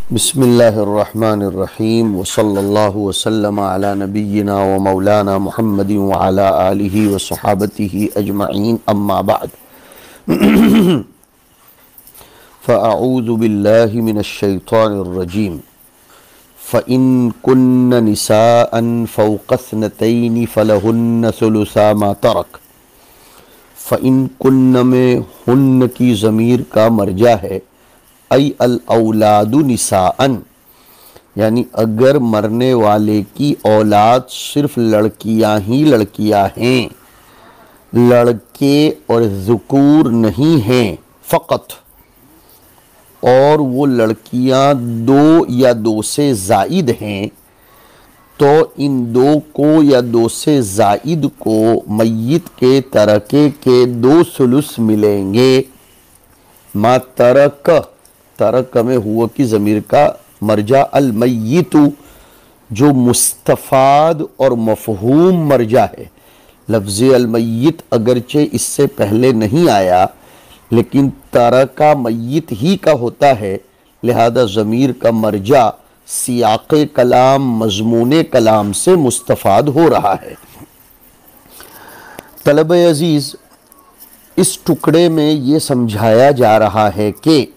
बिस्मिल्लाहिर्रहमानिर्रहीम वसल्लल्लाहु वसल्लम अला नबिय्यिना व मौलाना मुहम्मदिन व अला आलिहि व सहाबतिहि अजमईन अम्मा बाद फ़अऊज़ु बिल्लाहि मिनश शैतानिर्रजीम फ़इन कुन्न निसाअन फ़ौक़स्नतैनि फ़लहुन्न सुलुसा मा तरक। फ़इन कुन्न में हुन्न की ज़मीर का मर्जा है आई अल औलादु निसाअन, यानी अगर मरने वाले की औलाद सिर्फ लड़कियां ही लड़कियां हैं, लड़के और ज़ुकूर नहीं हैं फ़कत, और वो लड़कियां दो या दो से ज़ाइद हैं, तो इन दो को या दो से ज़ाइद को मय्यत के तरके के दो सुलुस मिलेंगे। मा तरक, तरक में हुआ की ज़मीर का मर्जा अल मय्यितु, जो मुस्तफ़ाद और मफ़हूम मर्जा है। लफ्ज़ अल मय्यित अगरचे इससे पहले नहीं आया, लेकिन तरका मय्यित ही का होता है, लिहाजा ज़मीर का मर्जा सियाक़े कलाम मज़मूने कलाम से मुस्तफ़ाद हो रहा है। तलबे अज़ीज़, इस टुकड़े में ये समझाया जा रहा है कि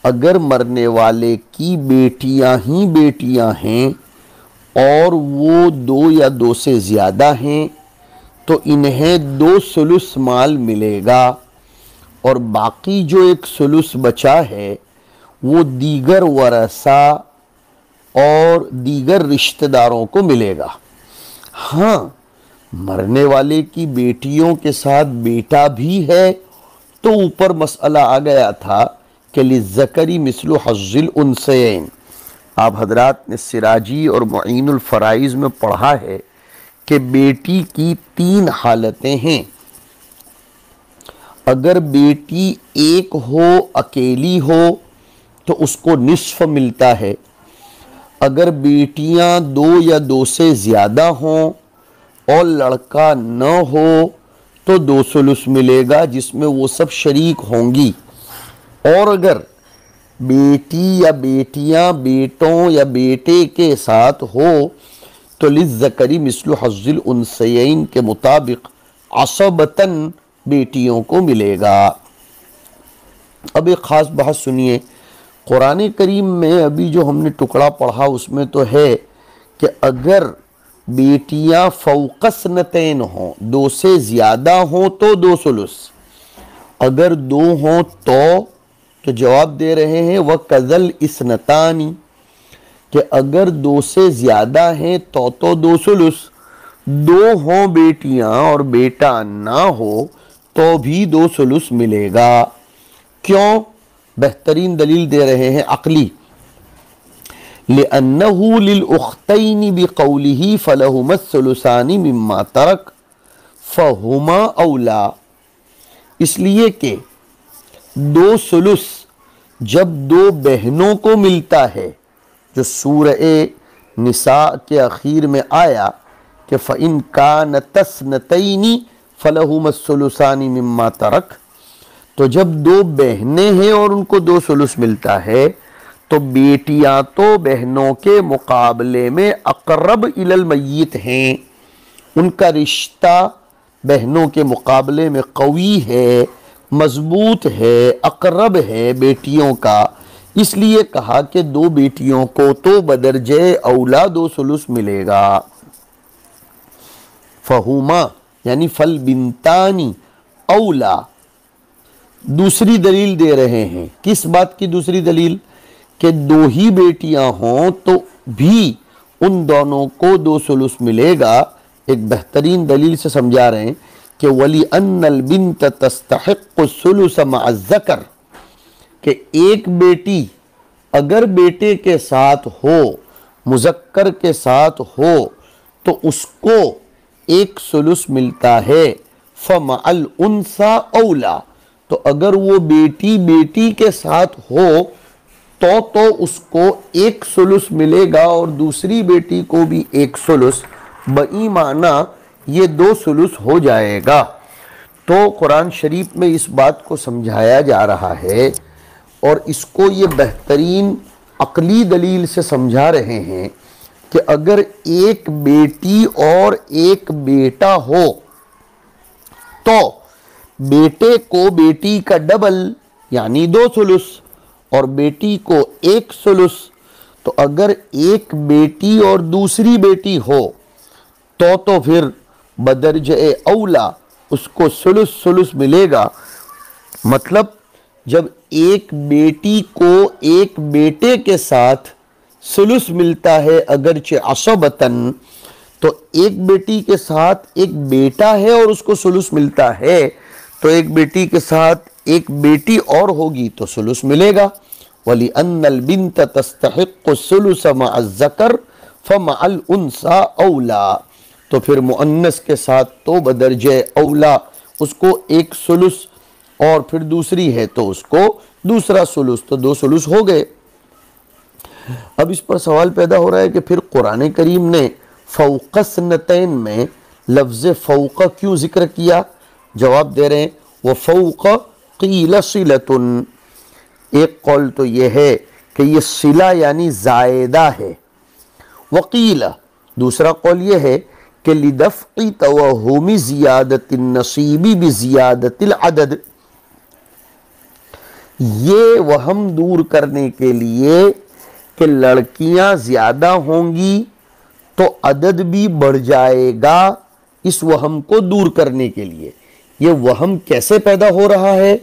अगर मरने वाले की बेटियां ही बेटियां हैं और वो दो या दो से ज़्यादा हैं, तो इन्हें दो सुलुस माल मिलेगा, और बाकी जो एक सुलुस बचा है वो दीगर वरसा और दीगर रिश्तेदारों को मिलेगा। हाँ, मरने वाले की बेटियों के साथ बेटा भी है तो ऊपर मसला आ गया था कि लिज़्ज़करी मिस्लु हज़्ज़िल उन्सयैन। आप हजरात ने सिराजी और मुईनुल फ़राइज़ में पढ़ा है कि बेटी की तीन हालतें हैं। अगर बेटी एक हो, अकेली हो, तो उसको निस्फ़ मिलता है। अगर बेटियां दो या दो से ज़्यादा हों और लड़का न हो तो दो सुलुस मिलेगा, जिसमें वो सब शरीक होंगी। और अगर बेटी या बेटियां बेटों या बेटे के साथ हो तो लिज़्ज़करी मिस्लु हज़्ज़िल उन्सयैन के मुताबिक असबतन बेटियों को मिलेगा। अब एक ख़ास बात सुनिए, कुरान करीम में अभी जो हमने टुकड़ा पढ़ा उसमें तो है कि अगर बेटियां फ़ौक़स्नतैन हों, दो से ज़्यादा हों तो दो सुलुस, अगर दो हों तो जवाब दे रहे हैं वह कज़ल इस्नतानी, कि अगर दो से ज़्यादा हैं तो दो सुलुस, दो हों बेटियां और बेटा ना हो तो भी दो सुलुस मिलेगा। क्यों? बेहतरीन दलील दे रहे हैं अक़ली। लिअन्नहु लिलउख्तैनि बिक़ौलिही फ़लहुमस्सुलुसानि मिम्मा तरक फ़हुमा औला, इसलिए कि दो सुलुस जब दो बहनों को मिलता है, जो सूरह निसा के आखिर में आया कि फ़इन कानतस्नतैनि फ़लहुमस्सुलुसानि मिम्मा तरक, तो जब दो बहनें हैं और उनको दो सुलुस मिलता है, तो बेटियां तो बहनों के मुकाबले में अक़रब इलल मय्यित हैं, उनका रिश्ता बहनों के मुकाबले में कवी है, मजबूत है, अक़रब है बेटियों का। इसलिए कहा कि दो बेटियों को तो बदरजे औला दो सुलुस मिलेगा। फ़हुमा यानी फल बिनतानी औला। दूसरी दलील दे रहे हैं। किस बात की दूसरी दलील? कि दो ही बेटियां हों तो भी उन दोनों को दो सुलुस मिलेगा। एक बेहतरीन दलील से समझा रहे हैं कि वली अन्नल बिन्त तस्तहिक़्क़ु सुलुस मअ ज़कर, कि एक बेटी अगर बेटे के साथ हो, मुज़क्कर के साथ हो, तो उसको एक सुलुस मिलता है। फ़मअल उन्सा औला, तो अगर वो बेटी बेटी के साथ हो तो उसको एक सुलुस मिलेगा और दूसरी बेटी को भी एक सुलुस, बईमाना ये दो सुलुस हो जाएगा। तो कुरान शरीफ में इस बात को समझाया जा रहा है और इसको ये बेहतरीन अकली दलील से समझा रहे हैं कि अगर एक बेटी और एक बेटा हो तो बेटे को बेटी का डबल यानी 2 सुलुस और बेटी को 1 सुलुस। तो अगर एक बेटी और दूसरी बेटी हो तो फिर बदरजे औला उसको सुलुस सुलुस मिलेगा। मतलब जब एक बेटी को एक बेटे के साथ सुलुस मिलता है अगरचे असबतन, तो एक बेटी के साथ एक बेटा है और उसको सुलुस मिलता है, तो एक बेटी के साथ एक बेटी और होगी तो सुलुस मिलेगा। वली अन्नल बिन्त तस्तहिक्कु सुलुस मअज़्ज़कर फमअल उन्सा औला। तो फिर मुअन्नस के साथ तो बदरजे औला उसको 1 सुलुस और फिर दूसरी है तो उसको दूसरा सुलुस, तो 2 सुलुस हो गए। अब इस पर सवाल पैदा हो रहा है कि फिर कुरान करीम ने फौक़स्नतैन में लफ्ज़ फौक़ क्यों जिक्र किया? जवाब दे रहे हैं वह फौक़ क़ील सिलतुन। एक कौल तो यह है कि यह सिला यानी ज़ायदा है। वकील दूसरा कौल यह है कि लिदफ़क़ी तवहुमी ज़ियादतिन नसीबी बिज़ियादतिल अदद, ये वहम दूर करने के लिए कि लड़कियां ज्यादा होंगी तो अदद भी बढ़ जाएगा, इस वहम को दूर करने के लिए। ये वहम कैसे पैदा हो रहा है?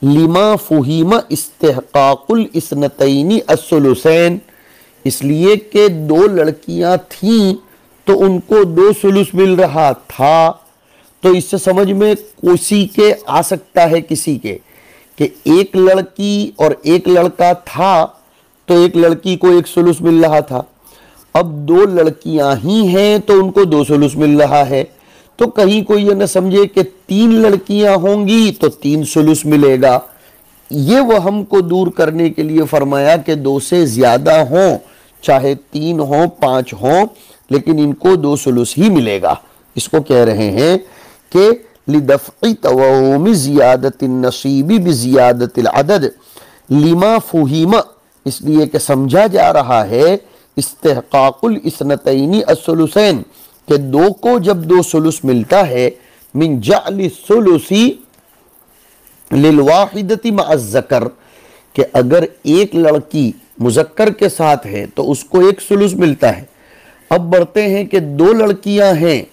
लिमा फुहीमा इस्तेहकाकुल इस्नतैनी अस्सुलुसैन, इसलिए कि 2 लड़कियां थीं तो उनको 2 सुलुस मिल रहा था। तो इससे समझ में किसी के आ सकता है किसी के कि एक लड़की और एक लड़का था तो एक लड़की को 1 सुलुस मिल रहा था। अब 2 लड़कियां ही हैं तो उनको 2 सुलुस मिल रहा है। तो कहीं कोई ये न समझे कि 3 लड़कियां होंगी तो 3 सुलुस मिलेगा। ये वहम को दूर करने के लिए फरमाया कि 2 से ज्यादा हों, चाहे 3 हों 5 हों, लेकिन इनको 2 सुलुस ही मिलेगा। इसको कह रहे हैं कि लिदफ़क़ी तवहुमी ज़ियादतिन नसीबी बिज़ियादतिल अदद लिमा फुहीमा, इसलिए कि समझा जा रहा है इस्तेहकाकुल इस्नतैनी अस्सुलुसैन के 2 को जब 2 सुलुस मिलता है मिन जअलि सुलुसी लिलवाहिदति मअज़्ज़कर, कि अगर एक लड़की मुज़क्कर के साथ है तो उसको 1 सुलुस मिलता है। अब बढ़ते हैं कि 2 लड़कियां हैं,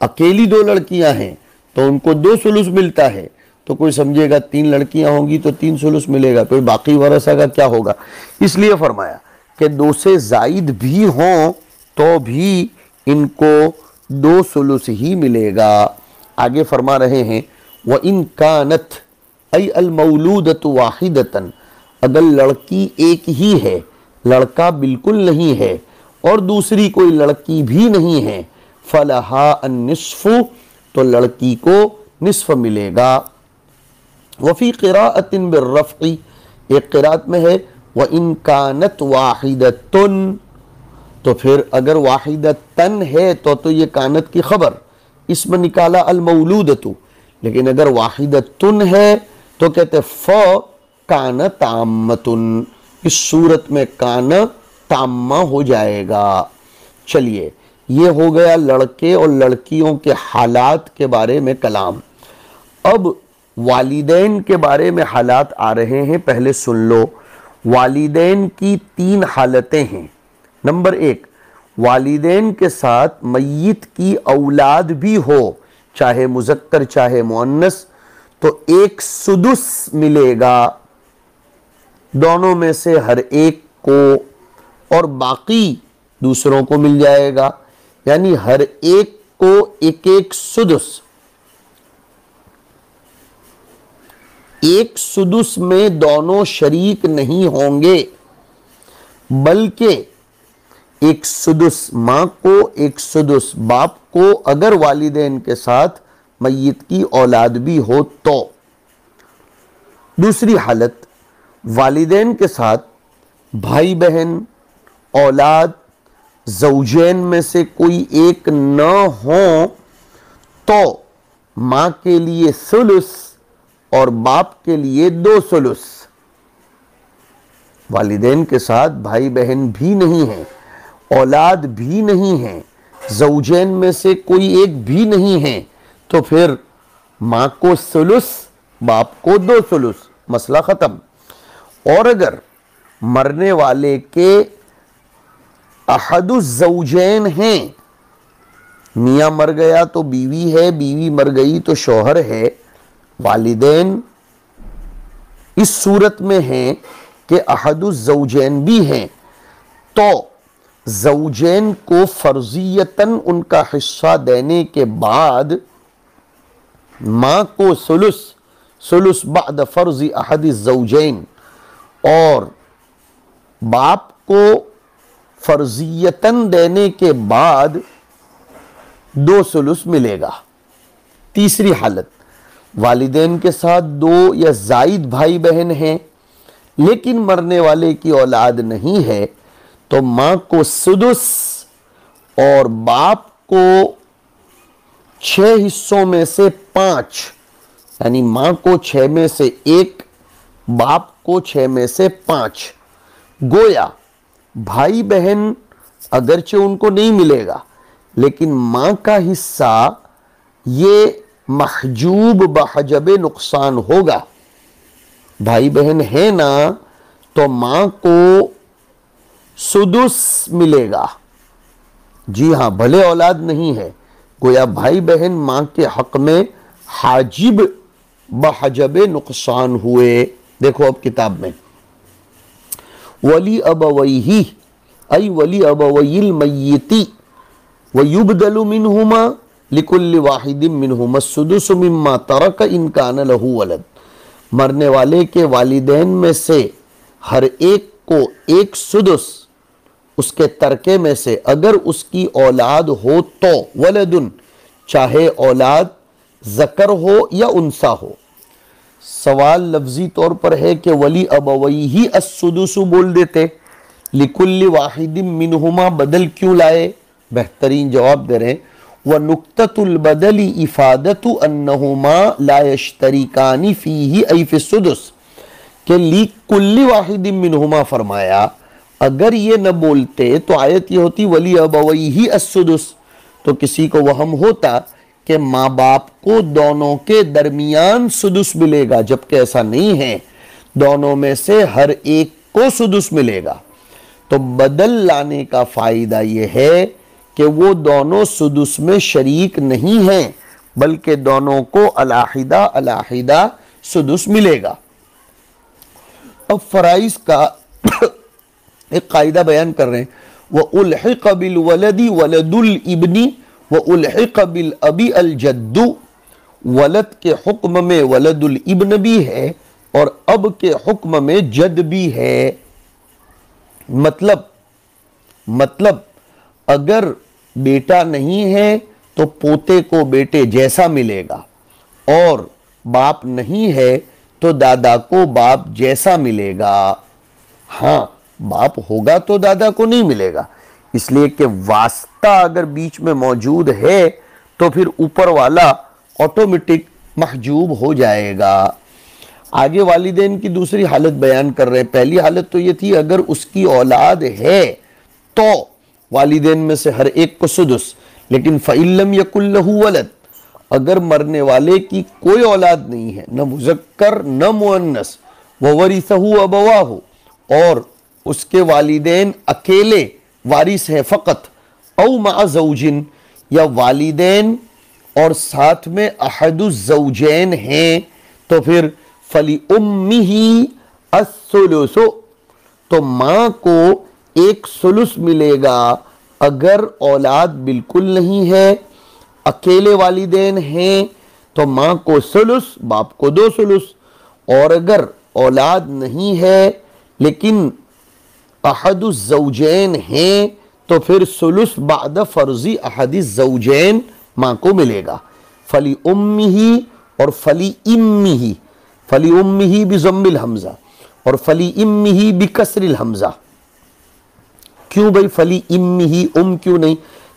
अकेली 2 लड़कियां हैं तो उनको 2 सुलुस मिलता है। तो कोई समझेगा 3 लड़कियां होंगी तो 3 सुलुस मिलेगा, कोई बाकी वरसा का क्या होगा? इसलिए फरमाया कि 2 से जायद भी हों तो भी इनको 2 सुलुस ही मिलेगा। आगे फरमा रहे हैं व इन कानत अय अल मौलूदतु वाहिदतन, अगर लड़की एक ही है, लड़का बिल्कुल नहीं है और दूसरी कोई लड़की भी नहीं है, फलहा अन्निस्फु, तो लड़की को निस्फ मिलेगा। वफ़ी क़िराअतिन बिर्रफ़क़ी, एक क़िराअत में है व इन कानत वाहिदतुन, तो फिर अगर वाहिदतन है तो ये कानत की खबर, इसमें निकाला अल मौलूदतु, लेकिन अगर वाहिदतुन है तो कहते फ कान ताम्मतुन, इस सूरत में कान ताम्मा हो जाएगा। चलिए, ये हो गया लड़के और लड़कियों के हालात के बारे में कलाम। अब वालिदैन के बारे में हालात आ रहे हैं, पहले सुन लो। वालिदैन की 3 हालतें हैं। नंबर 1, वालिदैन के साथ मय्यत की औलाद भी हो, चाहे मुज़क्कर चाहे मुअन्नस, तो 1 सुदुस मिलेगा दोनों में से हर एक को, और बाकी दूसरों को मिल जाएगा, यानी हर एक को 1-1 सुदुस। 1 सुदुस में दोनों शरीक नहीं होंगे, बल्कि 1 सुदुस माँ को 1 सुदुस बाप को, अगर वालिदैन के साथ मय्यत की औलाद भी हो तो। दूसरी हालत, वालिदैन के साथ भाई बहन, औलाद, ज़ौजैन में से कोई एक न हो तो माँ के लिए सुलुस और बाप के लिए 2 सुलुस। वालिदैन के साथ भाई बहन भी नहीं है, औलाद भी नहीं है, ज़ौजैन में से कोई एक भी नहीं है, तो फिर माँ को सुलुस, बाप को 2 सुलुस, मसला ख़त्म। और अगर मरने वाले के अहदुज़ ज़ौजैन हैं, मियाँ मर गया तो बीवी है, बीवी मर गई तो शौहर है, वालिदैन इस सूरत में हैं कि अहदुज़ ज़ौजैन भी हैं, तो ज़ौजैन को फर्जियतन उनका हिस्सा देने के बाद माँ को सुलुस बाद फर्जी अहदिज़ ज़ौजैन और बाप को फर्जियतन देने के बाद 2 सुलुस मिलेगा। तीसरी हालत, वालिदैन के साथ 2 या ज़ायद भाई बहन हैं लेकिन मरने वाले की औलाद नहीं है, तो माँ को सुदुस और बाप को 6 हिस्सों में से 5, यानी माँ को 6 में से 1, बाप को 6 में से 5, गोया भाई बहन अगरचे उनको नहीं मिलेगा लेकिन माँ का हिस्सा ये महजूब बहजब नुकसान होगा। भाई बहन है ना, तो माँ को सुदुस मिलेगा। जी हाँ, भले औलाद नहीं है, गोया भाई बहन माँ के हक में हाजिब बहजब नुकसान हुए। देखो अब किताब में, वली अबवैही ऐ वली अबवैल मय्यिती व युबदलु मिनहुमा लिकुल्लि वाहिदिन मिनहुमा सुदुसु मिम्मा तरक इन कान लहू वलद। मरने वाले के वालिदैन में से हर एक को 1 सुदुस उसके तरके में से अगर उसकी औलाद हो तो, वलदुन चाहे औलाद ज़कर हो या उनसा हो। सवाल लफ्जी तौर पर है कि वली अबवैही अस्सुदुसु बोल देते, लिकुल्लि वाहिदिन मिनहुमा बदल क्यों लाए? बेहतरीन जवाब दे रहे हैं, व नुक्ततुल बदली इफादतु अन्नहुमा ला यश्तरिकानी फीही ऐ फी सुदुस के लिकुल्लि वाहिदिन मिनहुमा फरमाया। अगर ये न बोलते तो आयत ये होती वली अबवैही अस्सुदुस, तो किसी को वहम होता कि माँ बाप को दोनों के दरमियान सुदुस मिलेगा, जबकि ऐसा नहीं है, दोनों में से हर एक को सुदुस मिलेगा। तो बदल लाने का फायदा यह है कि वो दोनों सुदुस में शरीक नहीं हैं, बल्कि दोनों को अलाहिदा अलाहिदा सुदुस मिलेगा। अब फराइज का एक कायदा बयान कर रहे हैं, व उल्हिक़ बिल वलदी वलदुल इब्नी व उल्हिक़ बिल अबी अल जद्दु। वलद के हुक्म में वलदुल इब्न भी है और अब के हुक्म में जद भी है। मतलब अगर बेटा नहीं है तो पोते को बेटे जैसा मिलेगा, और बाप नहीं है तो दादा को बाप जैसा मिलेगा। हाँ, बाप होगा तो दादा को नहीं मिलेगा, इसलिए कि वास्ता अगर बीच में मौजूद है तो फिर ऊपर वाला ऑटोमेटिक महजूब हो जाएगा। आगे वालिदैन की दूसरी हालत बयान कर रहे हैं। पहली हालत तो ये थी अगर उसकी औलाद है तो वालिदैन में से हर एक को सुदुस, लेकिन फ़इल्लम यकुल लहू वलद, अगर मरने वाले की कोई औलाद नहीं है, न मुज़क्कर न मुअन्नस, ववरिसहु अबवाहु, और उसके वालिदैन अकेले वारिस है फ़कत, औ मा ज़ौजिन, या वालिदैन और साथ में अहदुज़ ज़ौजैन हैं, तो फिर फली उम्मिही अस्सुलुसु, तो माँ को 1 सुलुस मिलेगा। अगर औलाद बिल्कुल नहीं है, अकेले वालिदैन हैं, तो माँ को सुलुस, बाप को 2 सुलुस। और अगर औलाद नहीं है लेकिन अहदुज़ ज़ौजैन हैं, तो फिर सुलुस बाद फर्जी अहदिज़ ज़ौजैन माँ को मिलेगा। फली उम्मिही और फली इम्मिही, फली उम्मिही बिज़म्मिल हमज़ा और फली इम्मिही बिकसरिल हमज़ा। क्यों भाई फली इम्मिही, क्यों नहीं?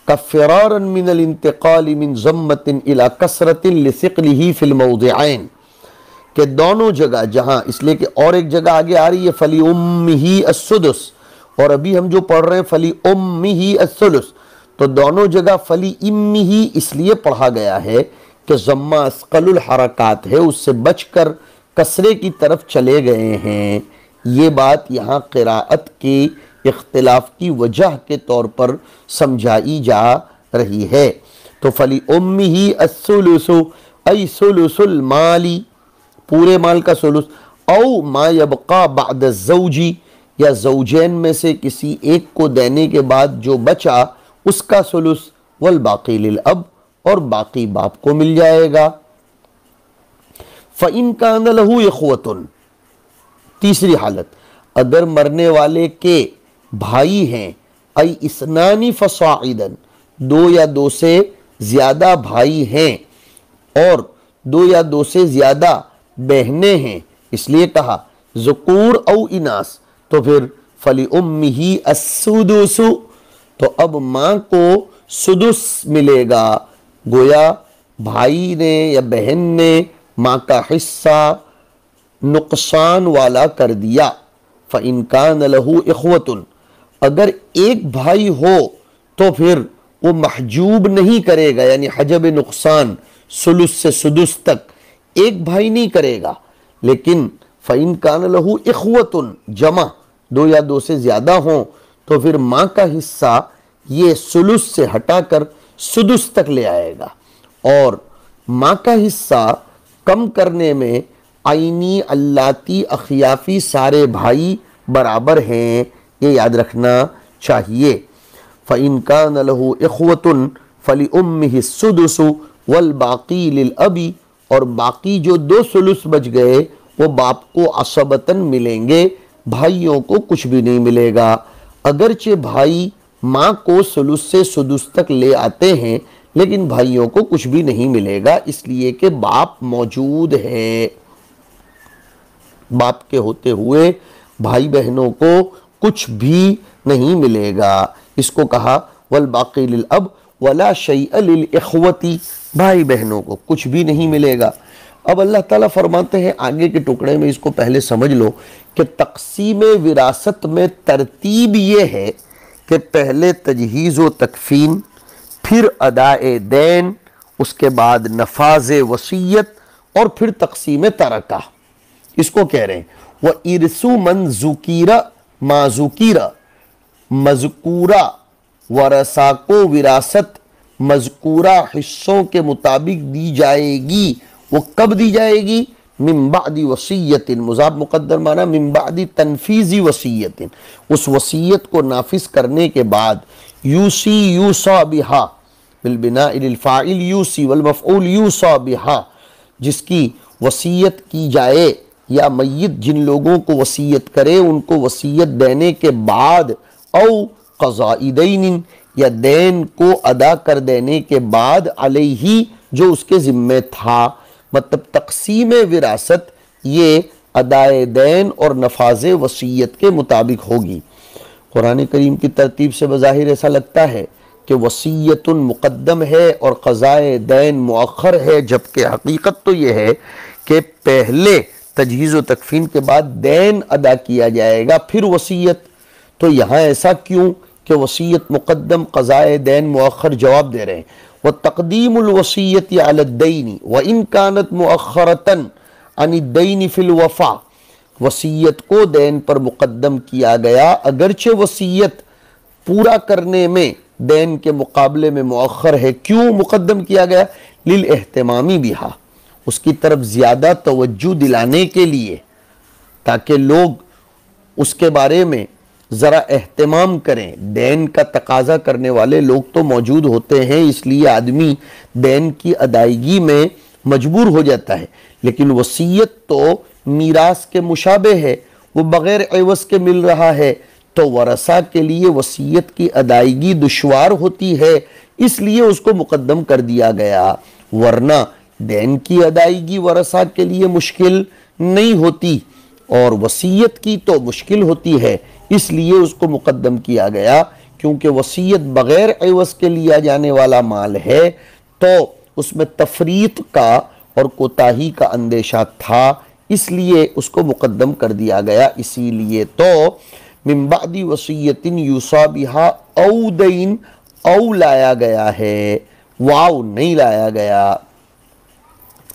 कफ़िरारन मिनल इंतिकाल मिन ज़म्मतिन इला कसरतिन लिसिक़लिही फ़िल मौज़िअैन, कि दोनों जगह जहां, इसलिए कि और एक जगह आगे आ रही है फली उम्मिही अस्सुदुस, और अभी हम जो पढ़ रहे हैं फली उम्मिही अस्सुलुस, तो दोनों जगह फली इम्मिही इसलिए पढ़ा गया है कि ज़म्मा अस्क़लुल हरकात है, उससे बचकर कसरे की तरफ चले गए हैं। ये बात यहाँ क़िराअत के इख्तिलाफ की वजह के तौर पर समझाई जा रही है। तो फली उम्मिही अस्सुलुसु ऐ सुलुसुल माली, पूरे माल का सुलुस, औ मा यबका बाद ज़ौजी, या ज़ौजैन में से किसी एक को देने के बाद जो बचा उसका सुलुस, वल बाकी लिल अब, और बाकी बाप को मिल जाएगा। फ़इन कान लहू इख़्वतुन, तीसरी हालत, अगर मरने वाले के भाई हैं, ऐ इस्नानी फ़साइदन, दो या दो से ज्यादा भाई हैं और दो या दो से ज्यादा बहनें हैं, इसलिए कहा ज़ुकूर औ इनास, तो फिर फली उम्मिही अस्सुदुसु, तो अब माँ को सुदुस मिलेगा। गोया भाई ने या बहन ने माँ का हिस्सा नुकसान वाला कर दिया। फ़इन कान लहू इख़्वतुन, अगर एक भाई हो तो फिर वो महजूब नहीं करेगा, यानी हजब नुकसान सुलुस से सुदुस तक एक भाई नहीं करेगा। लेकिन फ़इन कान लहू इख़्वतुन जमा, दो या दो से ज़्यादा हों, तो फिर माँ का हिस्सा ये सुलुस से हटाकर सुदुस तक ले आएगा। और माँ का हिस्सा कम करने में आइनी अल्लाती अखियाफी सारे भाई बराबर हैं, ये याद रखना चाहिए। फ़इन कान लहू इख़्वतुन फली उम्मिही सुदुसु वल बाकी लिल अबी, और बाकी जो दो सुलुस बच गए वो बाप को असबतन मिलेंगे, भाइयों को कुछ भी नहीं मिलेगा। अगरचे भाई माँ को सुलुस से सुदुस तक ले आते हैं, लेकिन भाइयों को कुछ भी नहीं मिलेगा, इसलिए कि बाप मौजूद है। बाप के होते हुए भाई बहनों को कुछ भी नहीं मिलेगा। इसको कहा वल बाकी लिल अब वला शैअ लिल इख़्वती, भाई बहनों को कुछ भी नहीं मिलेगा। अब अल्लाह ताला फरमाते हैं आगे के टुकड़े में, इसको पहले समझ लो कि तक़सीम विरासत में तरतीब ये है कि पहले तजहीज़ व तकफ़ीन, फिर अदाए दैन, उसके बाद नफाज वसीयत, और फिर तक़सीम तरका। इसको कह रहे हैं वह इरसु मन ज़ुकीरा माज़ुकीरा, मज़कूरा वरसा को विरासत मज़कूरा हिस्सों के मुताबिक दी जाएगी। वो कब दी जाएगी? मिन बादी वसीयतिन, मुज़ाफ मुक़द्दर माना मिन बादी तनफीज़ी वसीयतिन, उस वसीयत को नाफिज करने के बाद। यूसी यूसा बिहा बिल बिनाइ लिल फ़ाइल यूसी वल मफ़ऊल यूसा बिहा, जिसकी वसीयत की जाए या मय्यत जिन लोगों को वसीयत करे उनको वसीयत देने के बाद, औ क़ज़ाई दैन, या दैन को अदा कर देने के बाद, अलैहि जो उसके ज़िम्मे था। मतलब तक़सीम विरासत ये अदाए दैन और नफाज वसीयत के मुताबिक होगी। कुरान करीम की तरतीब से बज़ाहिर ऐसा लगता है कि वसीयतुन मुक़द्दम है और क़ज़ाए दैन मुअख्खर है, जबकि हकीकत तो ये है कि पहले तजहीज़ व तकफ़ीन के बाद दैन अदा किया जाएगा, फिर वसीयत। तो यहाँ ऐसा क्यों कि वसीयत मुक़द्दम क़ज़ाए दैन मुअख्खर? जवाब दे रहे हैं व तक़दीमुल वसीयति अला दैनी व इन कानत मुअख्खरतन अनि दैनी फिल वफ़ा, वसीयत को दैन पर मुक़द्दम किया गया, अगरचे वसीयत पूरा करने में दैन के मुकाबले में मुअख्खर है। क्यों मुक़द्दम किया गया? लिल एहतिमामी बिहा, उसकी तरफ ज़्यादा तवज्जो दिलाने के लिए, ताकि लोग उसके बारे में ज़रा एहतमाम करें। दैन का तकाजा करने वाले लोग तो मौजूद होते हैं, इसलिए आदमी दैन की अदायगी में मजबूर हो जाता है। लेकिन वसीयत तो मीरास के मुशाबे है, वो बग़ैर एवज़ के मिल रहा है, तो वरसा के लिए वसीयत की अदायगी दुश्वार होती है, इसलिए उसको मुक़द्दम कर दिया गया। वरना दैन की अदायगी वरसा के लिए मुश्किल नहीं होती और वसीयत की तो मुश्किल होती है, इसलिए उसको मुक़द्दम किया गया। क्योंकि वसीयत बग़ैर एवज़ के लिया जाने वाला माल है, तो उसमें तफरीत का और कोताही का अंदेशा था, इसलिए उसको मुकद्दम कर दिया गया। इसीलिए तो मिन बादी वसीयतिन यूसा बिहा औ दैन, औ लाया गया है, वाव नहीं लाया गया।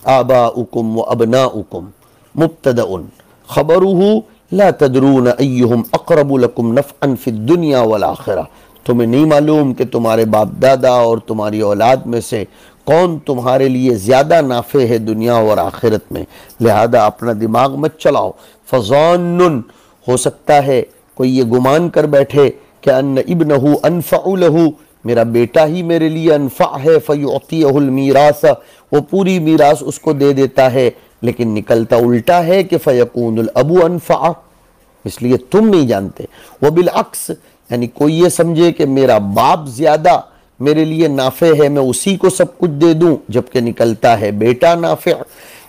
आबाउकुम व अबनाउकुम मुब्तदउन खबरुहु ला तदरून अय्युहुम अक़रबु लकुम नफ़अन फ़िद दुनिया वल आखिरा। तुम्हें नहीं मालूम कि तुम्हारे बाप दादा और तुम्हारी औलाद में से कौन तुम्हारे लिए ज़्यादा नाफ़े है दुनिया और आखिरत में, लिहाजा अपना दिमाग मत चलाओ। फ़ज़ानुन, हो सकता है कोई ये गुमान कर बैठे कि अन्न इब्नहु अनफ़अु लहु, मेरा बेटा ही मेरे लिए अनफ़ा है, फ़युअतियहुल मीरास, वो पूरी मीरास उसको दे देता है, लेकिन निकलता उल्टा है कि फ़यकूनुल अबू अनफ़ा, इसलिए तुम नहीं जानते। वो बिलअक्स, यानी कोई ये समझे कि मेरा बाप ज़्यादा मेरे लिए नाफ़े है, मैं उसी को सब कुछ दे दूं, जबकि निकलता है बेटा नाफ़े।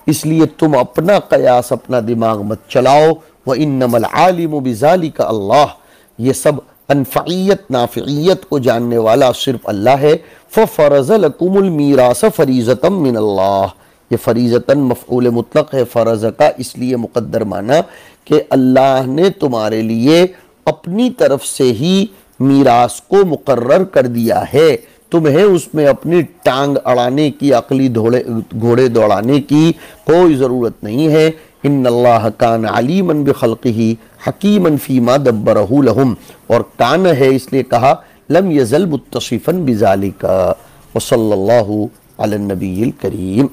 इसलिए तुम अपना कयास, अपना दिमाग मत चलाओ। व इन्नमल आलिमु बिज़ालिका अल्लाह, ये सब अनफ़इयत नाफ़ियत को जानने वाला सिर्फ अल्लाह है। फ़फ़रज़ लकुमुल मीरास फ़रीज़तम मिन अल्लाह, ये फ़रीज़तन मफ़ऊल मुतलक़ है, फ़रज़ का इसलिए मुक़द्दर माना कि अल्लाह ने तुम्हारे लिए अपनी तरफ से ही मीरास को मुकर्रर कर दिया है। तुम्हें उसमें अपनी टांग अड़ाने की, अकली घोड़े दौड़ाने की कोई ज़रूरत नहीं है। इन्नल्लाह कान अलीमन बिखल्क़िही हकीमन फ़ीमा दब्बरहु लहुम, और कान है इसलिए कहा लम यज़ल मुत्तसिफ़न बिज़ालिका। व सल्लल्लाहु अला नबील करीम।